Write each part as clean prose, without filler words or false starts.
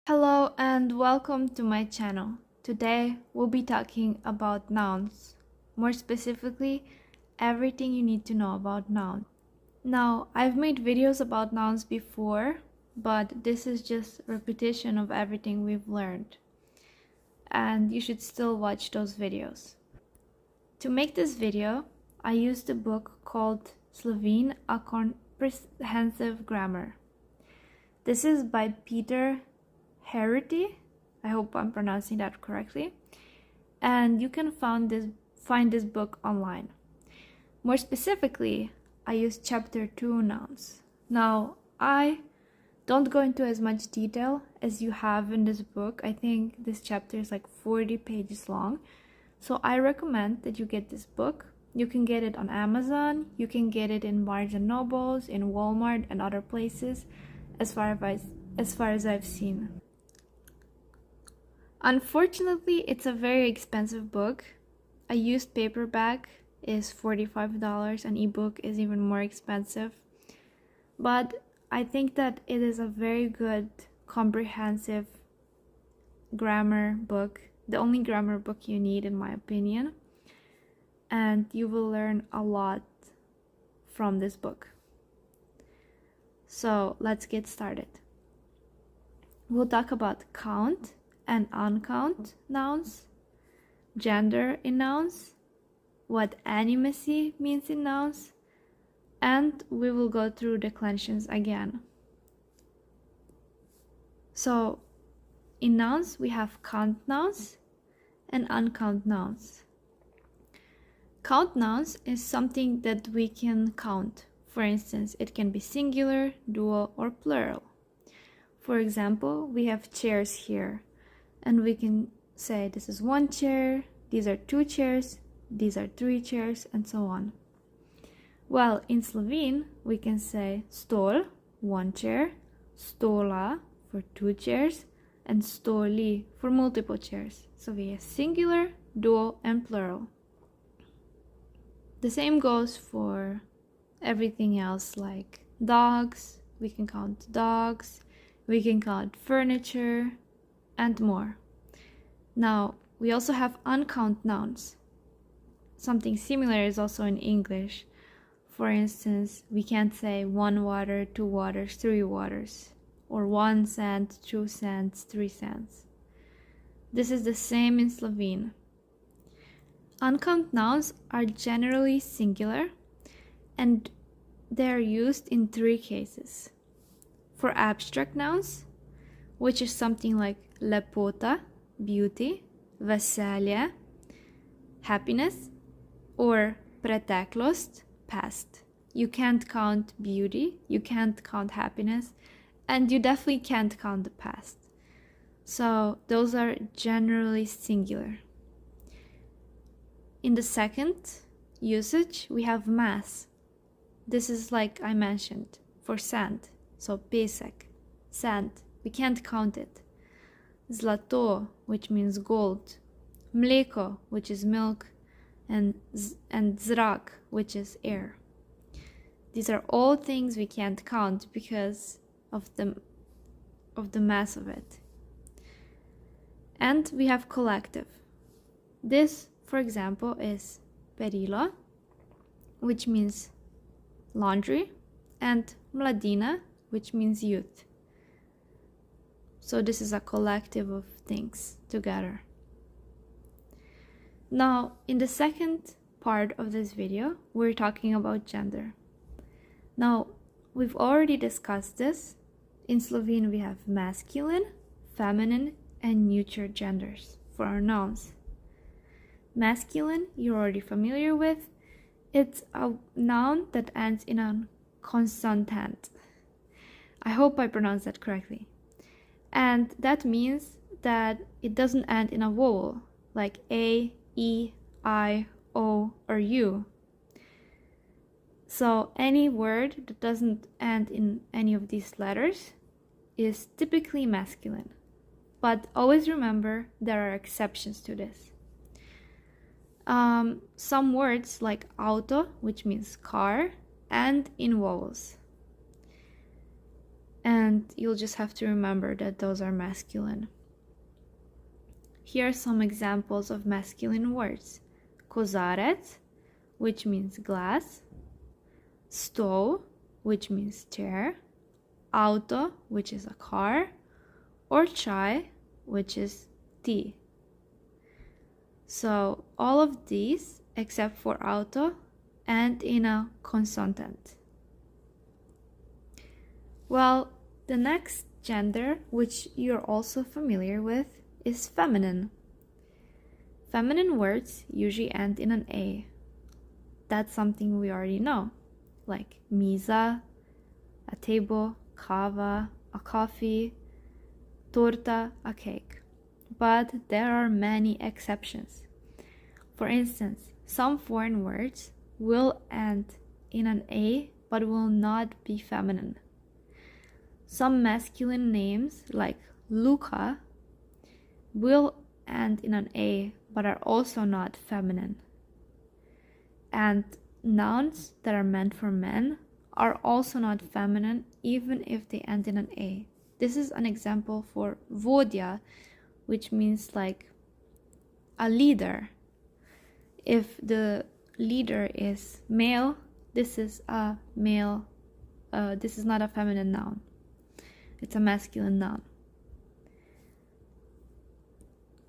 Hello and welcome to my channel. Today we'll be talking about nouns. More specifically, everything you need to know about nouns. Now, I've made videos about nouns before, but this is just repetition of everything we've learned. And you should still watch those videos. To make this video, I used a book called Slovene, a Comprehensive Grammar. This is by Peter Harity. I hope I'm pronouncing that correctly. And you can find this book online. More specifically, I used chapter 2 nouns. Now, I don't go into as much detail as you have in this book. I think this chapter is like 40 pages long. So I recommend that you get this book. You can get it on Amazon. You can get it in Barnes and Nobles, in Walmart, and other places, as far as I've seen. Unfortunately, it's a very expensive book. A used paperback is $45, an ebook is even more expensive. But I think that it is a very good, comprehensive grammar book, the only grammar book you need, in my opinion. And you will learn a lot from this book. So let's get started. We'll talk about count and uncount nouns, gender in nouns, what animacy means in nouns, and we will go through declensions again. So in nouns we have count nouns and uncount nouns. Count nouns is something that we can count. For instance, it can be singular, dual, or plural. For example, we have chairs here, and we can say this is one chair, these are two chairs, these are three chairs, and so on. Well, in Slovene, we can say stol, one chair, stola for two chairs, and stoli for multiple chairs. So we have singular, dual, and plural. The same goes for everything else, like dogs. We can count dogs, we can count furniture, and more. Now, we also have uncount nouns. Something similar is also in English. For instance, we can't say 1 water, 2 waters, 3 waters, or 1 cent, 2 cents, 3 cents. This is the same in Slovene. Uncount nouns are generally singular, and they are used in 3 cases. For abstract nouns, which is something like lepota, beauty, veselje, happiness, or preteklost, past. You can't count beauty, you can't count happiness, and you definitely can't count the past. So those are generally singular. In the second usage, we have mass. This is, like I mentioned, for sand. So pesek, sand. We can't count it. Zlato, which means gold. Mleko, which is milk. And zrak, which is air. These are all things we can't count because of the mass of it. And we have collective. This, for example, is perilo, which means laundry, and mladina, which means youth. So this is a collective of things together. Now, in the second part of this video, we're talking about gender. Now, we've already discussed this. In Slovene, we have masculine, feminine, and neuter genders for our nouns. Masculine, you're already familiar with. It's a noun that ends in a consonant. I hope I pronounced that correctly. And that means that it doesn't end in a vowel, like A, E, I, O, or U. So any word that doesn't end in any of these letters is typically masculine. But always remember there are exceptions to this. Some words like auto, which means car, end in vowels. and you'll just have to remember that those are masculine. Here are some examples of masculine words. Kozarec, which means glass. Stol, which means chair. Auto, which is a car. Or chai, which is tea. So all of these, except for auto, end in a consonant. Well, the next gender, which you're also familiar with, is feminine. Feminine words usually end in an A. That's something we already know, like miza, a table, kava, a coffee, torta, a cake. But there are many exceptions. For instance, some foreign words will end in an A but will not be feminine. Some masculine names, like Luca, will end in an A but are also not feminine. And nouns that are meant for men are also not feminine even if they end in an A. This is an example for vodja, which means like a leader. If the leader is male, this is a male, this is not a feminine noun. It's a masculine noun.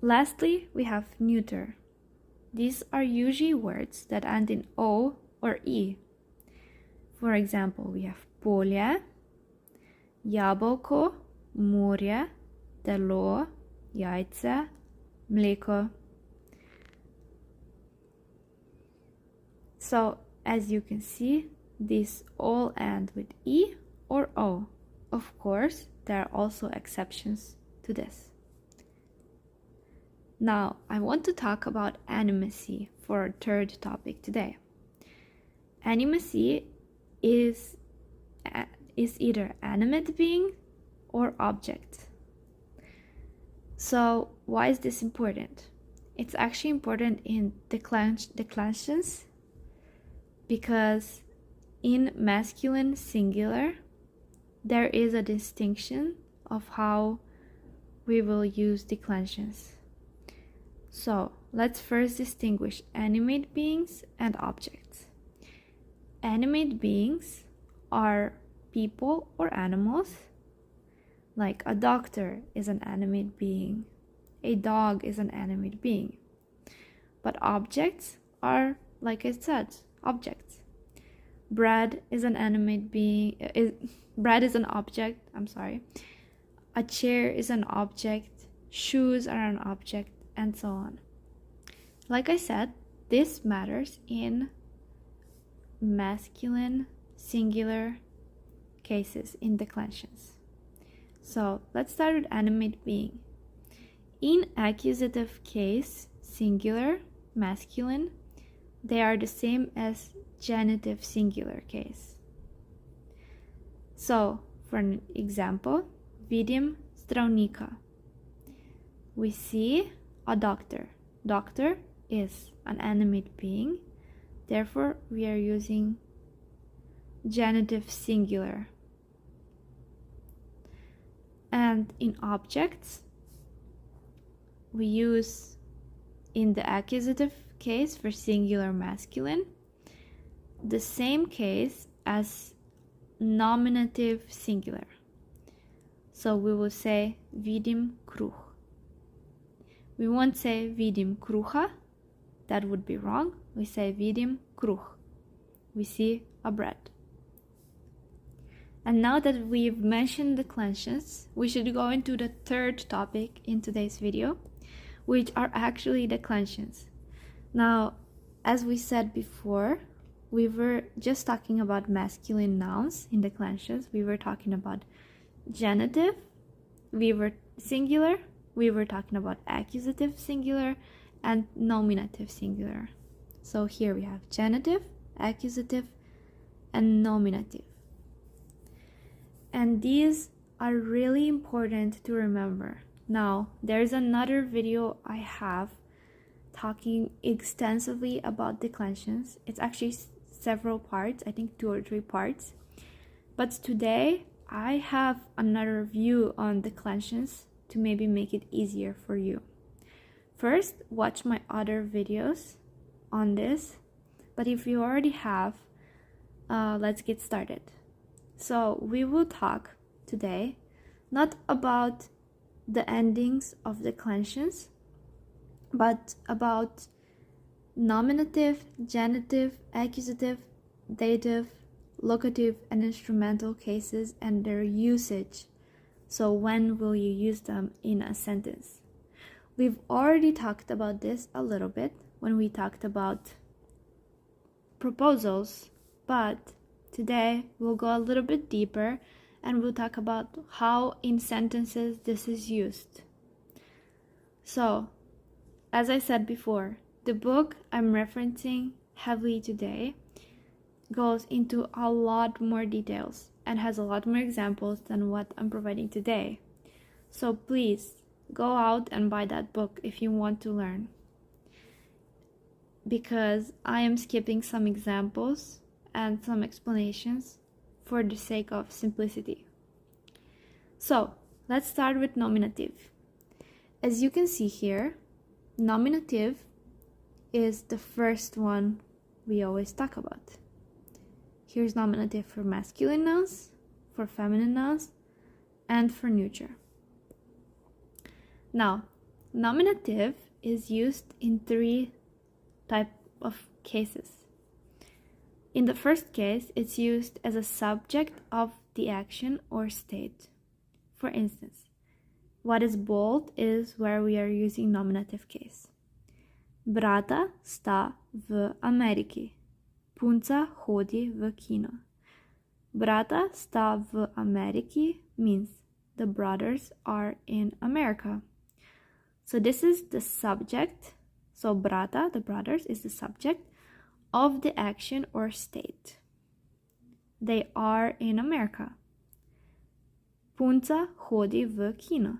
Lastly, we have neuter. These are usually words that end in O or E. For example, we have polje, jabolko, morje, telo, jajce, mleko. So, as you can see, these all end with E or O. Of course, there are also exceptions to this. Now, I want to talk about animacy for our third topic today. Animacy is either animate being or object. So, why is this important? It's actually important in declensions because in masculine singular, there is a distinction of how we will use declensions. So, let's first distinguish animate beings and objects. Animate beings are people or animals, like a doctor is an animate being, a dog is an animate being. But objects are, like I said, objects. Bread is an animate being, bread is an object, A chair is an object, shoes are an object, and so on. Like I said, this matters in masculine singular cases in declensions. So let's start with animate being. In accusative case, singular, masculine, they are the same as genitive singular case. So, for an example, vidim zdravnika. We see a doctor. Doctor is an animate being, therefore we are using genitive singular. And in objects, we use, in the accusative case for singular masculine, the same case as nominative singular. So we will say vidim kruh. We won't say vidim kruha, that would be wrong. We say vidim kruh. We see a bread. And now that we've mentioned declensions, we should go into the third topic in today's video, which are actually declensions. Now, as we said before, we were just talking about masculine nouns in declensions. We were talking about genitive, we were singular, we were talking about accusative singular, and nominative singular. So here we have genitive, accusative, and nominative. And these are really important to remember. Now, there's another video I have talking extensively about declensions. It's actually several parts, I think 2 or 3 parts. But today, I have another view on declensions to maybe make it easier for you. First, watch my other videos on this, but if you already have, let's get started. So we will talk today not about the endings of declensions, but about nominative, genitive, accusative, dative, locative, and instrumental cases and their usage. So when will you use them in a sentence? We've already talked about this a little bit when we talked about proposals, but today we'll go a little bit deeper and we'll talk about how in sentences this is used. So, as I said before, the book I'm referencing heavily today goes into a lot more details and has a lot more examples than what I'm providing today. So please go out and buy that book if you want to learn, because I am skipping some examples and some explanations for the sake of simplicity. So let's start with nominative. As you can see here, nominative is the first one we always talk about. Here's nominative for masculine nouns, for feminine nouns, and for neuter. Now, nominative is used in three types of cases. In the first case, it's used as a subject of the action or state. For instance, what is bold is where we are using nominative case. Brata sta v Ameriki. Punca hodi v kino. Brata sta v Ameriki means the brothers are in America. So this is the subject. So brata, the brothers, is the subject of the action or state. They are in America. Punca hodi v kino.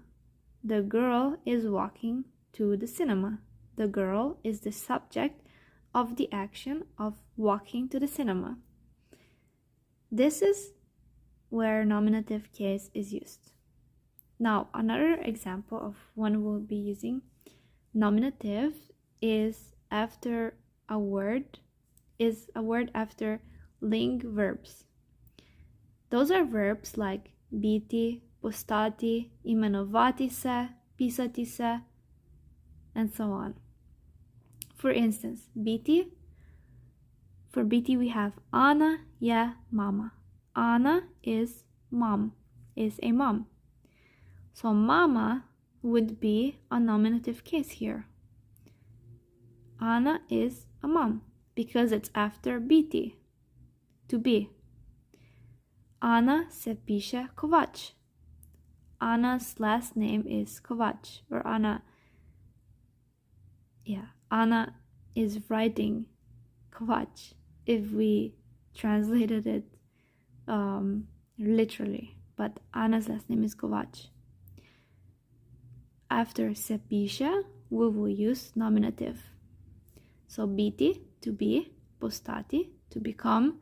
The girl is walking to the cinema. The girl is the subject of the action of walking to the cinema. This is where nominative case is used. Now, another example of when we'll be using nominative is after a word after ling verbs. Those are verbs like biti, postati, imenovati se, pisati se, and so on. For instance, biti. For biti we have Anna je mama. Anna is mom, is a mom. So mama would be a nominative case here. Anna is a mom because it's after biti, to be. Anna se piše Kovač. Anna's last name is Kovač, or Anna is writing Kovač if we translated it literally, but Anna's last name is Kovač. After se piše, we will use nominative. So biti, to be, postati, to become,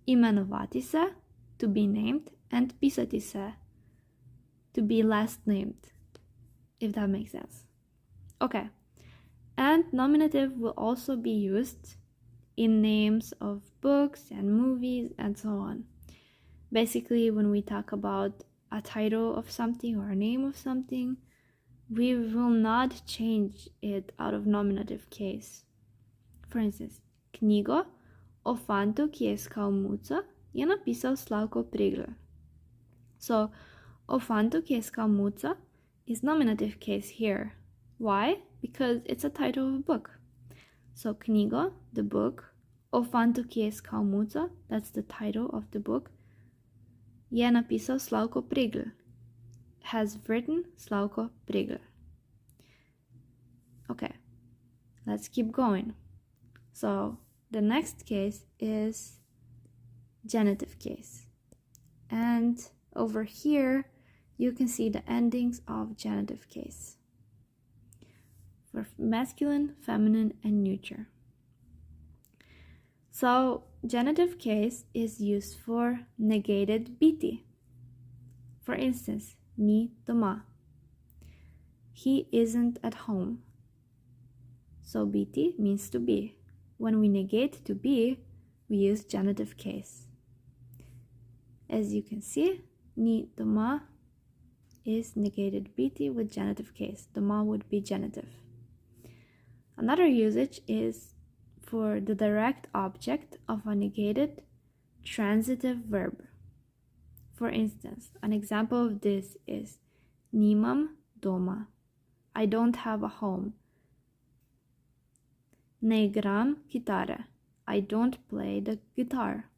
imenovati se, to be named, and pisati se, to be last named, if that makes sense. Okay, and nominative will also be used in names of books and movies and so on. Basically, when we talk about a title of something or a name of something, we will not change it out of nominative case. For instance, knjigo o fantu ki je iskal muco je napisal Slavko Prigl. So, o fantu ki je iskal muco is nominative case here. Why? Because it's a title of a book. So, knjigo, the book, o fantu ki je iskal muco, that's the title of the book, je napisal Slavko Prigl, has written Slavko Prigl. Okay, let's keep going. So the next case is genitive case. And over here, you can see the endings of genitive case for masculine, feminine, and neuter. So genitive case is used for negated biti. For instance, ni doma. He isn't at home. So biti means to be. When we negate to be, we use genitive case. As you can see, ni doma is negated biti with genitive case. Doma would be genitive. Another usage is for the direct object of a negated transitive verb. For instance, an example of this is Nimam doma. I don't have a home. Ne igram kitare. I don't play the guitar.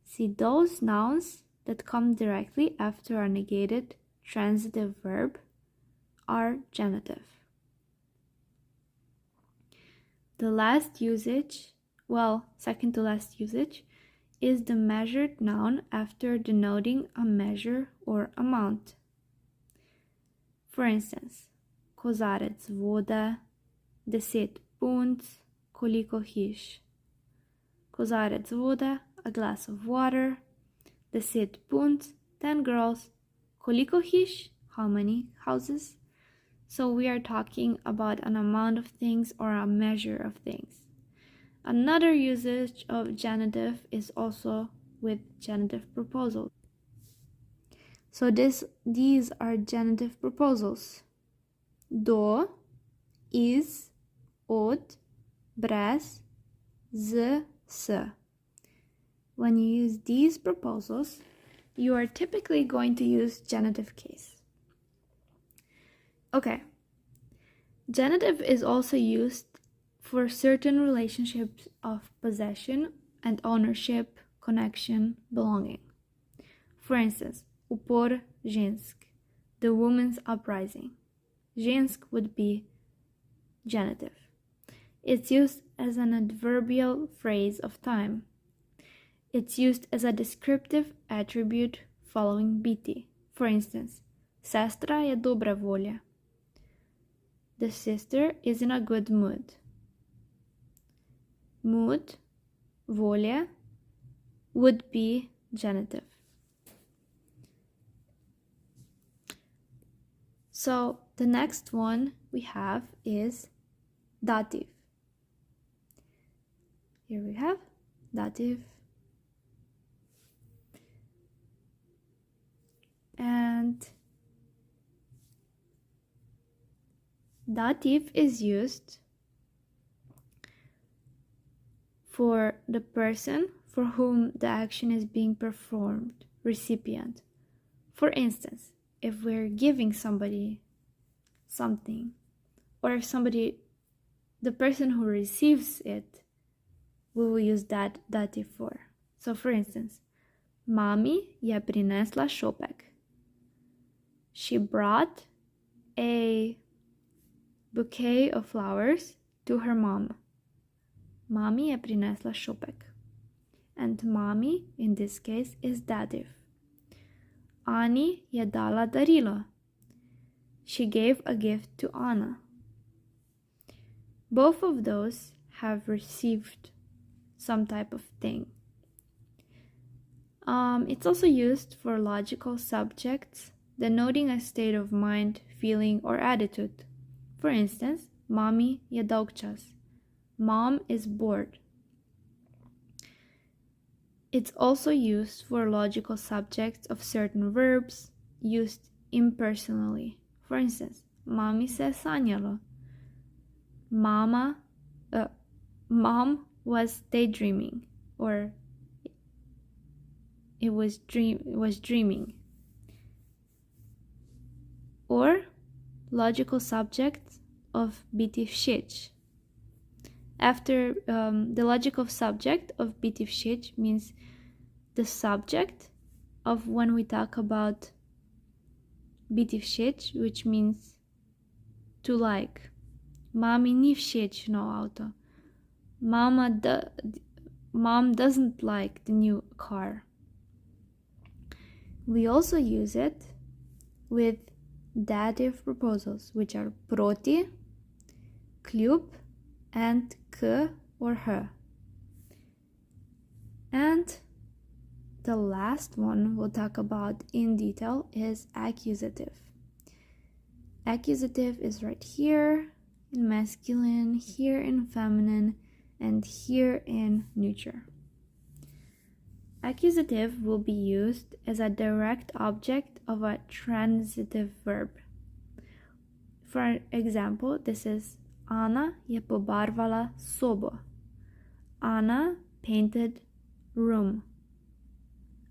See, those nouns that come directly after a negated transitive verb are genitive. The last usage, second to last usage, is the measured noun after denoting a measure or amount. For instance, kozarec vode, 10 punc, koliko hiš. Kozarec vode, a glass of water, 10 punc, 10 girls, koliko hiš, how many houses? So we are talking about an amount of things or a measure of things. Another usage of genitive is also with genitive proposals. So these are genitive proposals. Do, is, od, brez, z, s. When you use these proposals, you are typically going to use genitive case. Okay. Genitive is also used for certain relationships of possession and ownership, connection, belonging. For instance, upor žensk, the woman's uprising. Žensk would be genitive. It's used as an adverbial phrase of time. It's used as a descriptive attribute following biti. For instance, sestra je dobra volja. The sister is in a good mood. Mood, volja, would be genitive. So the next one we have is dative. Here we have dative. And dative is used for the person for whom the action is being performed, recipient. For instance, if we're giving somebody something, or if the person who receives it, we will use that dative for. So for instance, mami je prinesla šopek. She brought a bouquet of flowers to her mom. Mami je prinesla šopek. And mami, in this case, is dative. Ani je dala darilo. She gave a gift to Anna. Both of those have received some type of thing. It's also used for logical subjects denoting a state of mind, feeling, or attitude. For instance, mami je dolgčas. Mom is bored. It's also used for logical subjects of certain verbs used impersonally. For instance, mami se sanjalo. Mom was daydreaming, or it was dreaming. Or logical subject of biti všeč. After the logical subject of biti všeč means the subject of when we talk about biti všeč, which means to like. Mami ni všečno auto. Mom doesn't like the new car. We also use it with dative proposals, which are proti, kljub, and k or h. And the last one we'll talk about in detail is accusative. Accusative is right here in masculine, here in feminine, and here in neuter. Accusative will be used as a direct object of a transitive verb. For example, this is Ana je pobarvala sobo. Ana painted room.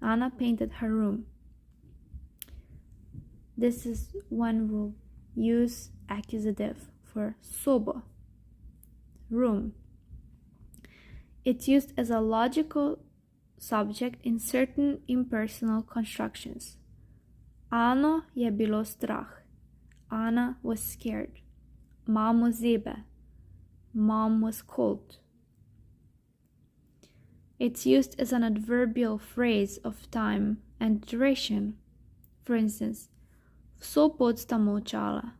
Ana painted her room. This is when we'll use accusative for sobo, room. It's used as a logical subject in certain impersonal constructions. Ano je bilo strah. Ana was scared. Mamo zebe. Mom was cold. It's used as an adverbial phrase of time and duration. For instance, vso pot sta molčala.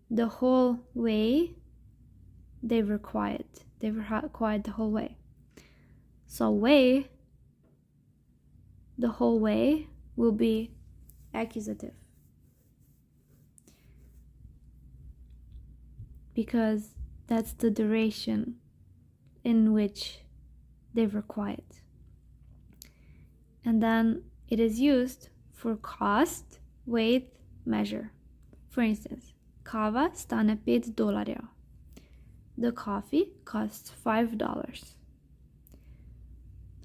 The whole way they were quiet. They were quiet the whole way. So way, the whole way, will be accusative. Because that's the duration in which they were quiet. And then it is used for cost, weight, measure. For instance, kava stane $5. The coffee costs $5.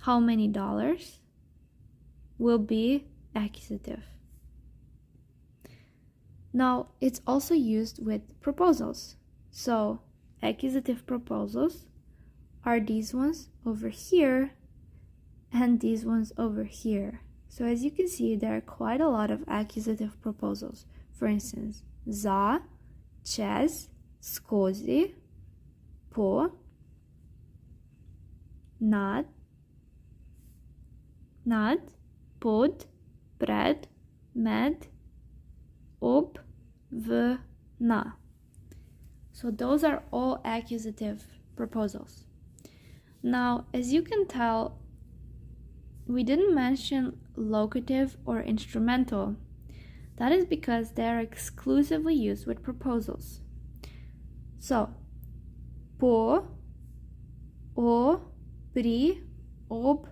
How many dollars will be accusative. Now, it's also used with proposals. So, accusative proposals are these ones over here and these ones over here. So, as you can see, there are quite a lot of accusative proposals. For instance, za, čez, skozi, po, nad, pod, pred, med, ob, v, na. So those are all accusative proposals. Now, as you can tell, we didn't mention locative or instrumental. That is because they are exclusively used with proposals. So, po, o, pri, ob,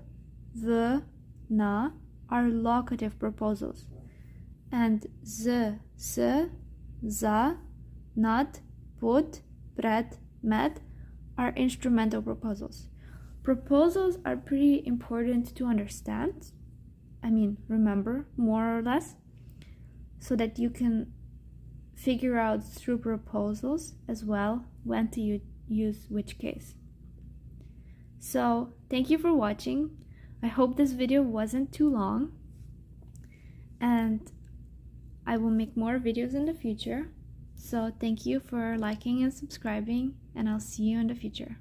v, na are locative proposals. And z, s, za, nad, pod, pred, med are instrumental proposals. Proposals are pretty important to understand. Remember, more or less, so that you can figure out through proposals as well when to use which case. So, thank you for watching. I hope this video wasn't too long, and I will make more videos in the future. So thank you for liking and subscribing, and I'll see you in the future.